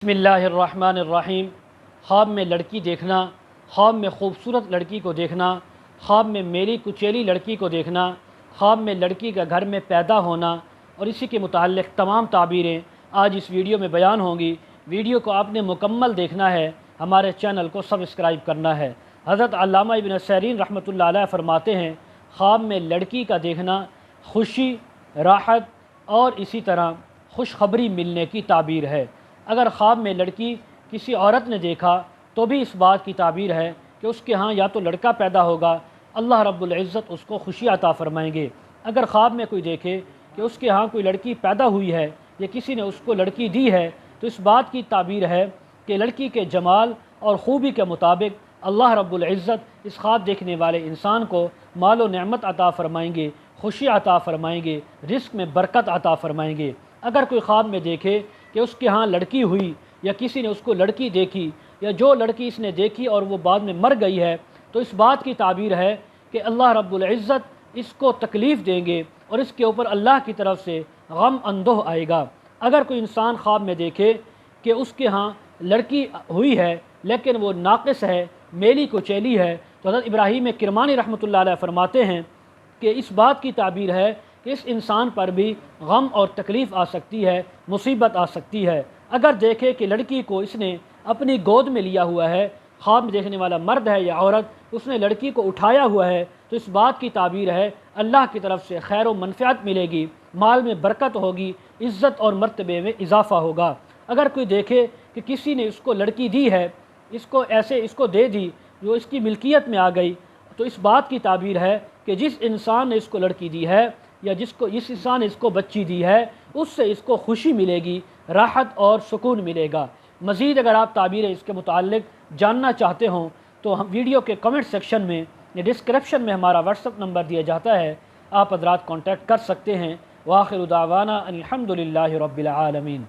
بسم اللہ الرحمن الرحیم۔ خواب میں لڑکی دیکھنا، خواب میں خوبصورت لڑکی کو دیکھنا، خواب میں میلی کچیلی لڑکی کو دیکھنا، خواب میں لڑکی کا گھر میں پیدا ہونا اور اسی کے متعلق تمام تعبیریں آج اس ویڈیو میں بیان ہوں گی۔ ویڈیو کو آپ نے مکمل دیکھنا ہے، ہمارے چینل کو سبسکرائب کرنا ہے۔ حضرت علامہ ابن سیرین رحمۃ اللہ علیہ فرماتے ہیں، خواب میں لڑکی کا دیکھنا خوشی، راحت اور اسی طرح خوشخبری ملنے کی تعبیر ہے۔ اگر خواب میں لڑکی کسی عورت نے دیکھا تو بھی اس بات کی تعبیر ہے کہ اس کے ہاں یا تو لڑکا پیدا ہوگا، اللہ رب العزت اس کو خوشی عطا فرمائیں گے۔ اگر خواب میں کوئی دیکھے کہ اس کے ہاں کوئی لڑکی پیدا ہوئی ہے یا کسی نے اس کو لڑکی دی ہے تو اس بات کی تعبیر ہے کہ لڑکی کے جمال اور خوبی کے مطابق اللہ رب العزت اس خواب دیکھنے والے انسان کو مال و نعمت عطا فرمائیں گے، خوشی عطا فرمائیں گے، رزق میں برکت عطا فرمائیں گے۔ اگر کوئی خواب میں دیکھے کہ اس کے ہاں لڑکی ہوئی یا کسی نے اس کو لڑکی دیکھی یا جو لڑکی اس نے دیکھی اور وہ بعد میں مر گئی ہے تو اس بات کی تعبیر ہے کہ اللہ رب العزت اس کو تکلیف دیں گے اور اس کے اوپر اللہ کی طرف سے غم اندوہ آئے گا۔ اگر کوئی انسان خواب میں دیکھے کہ اس کے ہاں لڑکی ہوئی ہے لیکن وہ ناقص ہے، میلی کچیلی ہے، تو حضرت ابراہیم کرمانی رحمۃ اللہ علیہ فرماتے ہیں کہ اس بات کی تعبیر ہے کہ اس انسان پر بھی غم اور تکلیف آ سکتی ہے، مصیبت آ سکتی ہے۔ اگر دیکھے کہ لڑکی کو اس نے اپنی گود میں لیا ہوا ہے، خواب میں دیکھنے والا مرد ہے یا عورت، اس نے لڑکی کو اٹھایا ہوا ہے، تو اس بات کی تعبیر ہے اللہ کی طرف سے خیر و منفعت ملے گی، مال میں برکت ہوگی، عزت اور مرتبے میں اضافہ ہوگا۔ اگر کوئی دیکھے کہ کسی نے اس کو لڑکی دی ہے، اس کو دے دی، جو اس کی ملکیت میں آ گئی، تو اس بات کی تعبیر ہے کہ جس انسان نے اس کو لڑکی دی ہے یا جس انسان نے اس کو بچی دی ہے، اس سے اس کو خوشی ملے گی، راحت اور سکون ملے گا۔ مزید اگر آپ تعبیریں اس کے متعلق جاننا چاہتے ہوں تو ہم ویڈیو کے کمنٹ سیکشن میں یا ڈسکرپشن میں ہمارا واٹس ایپ نمبر دیا جاتا ہے، آپ حضرات کانٹیکٹ کر سکتے ہیں۔ وآخر دعوانا ان الحمد للہ رب العالمین۔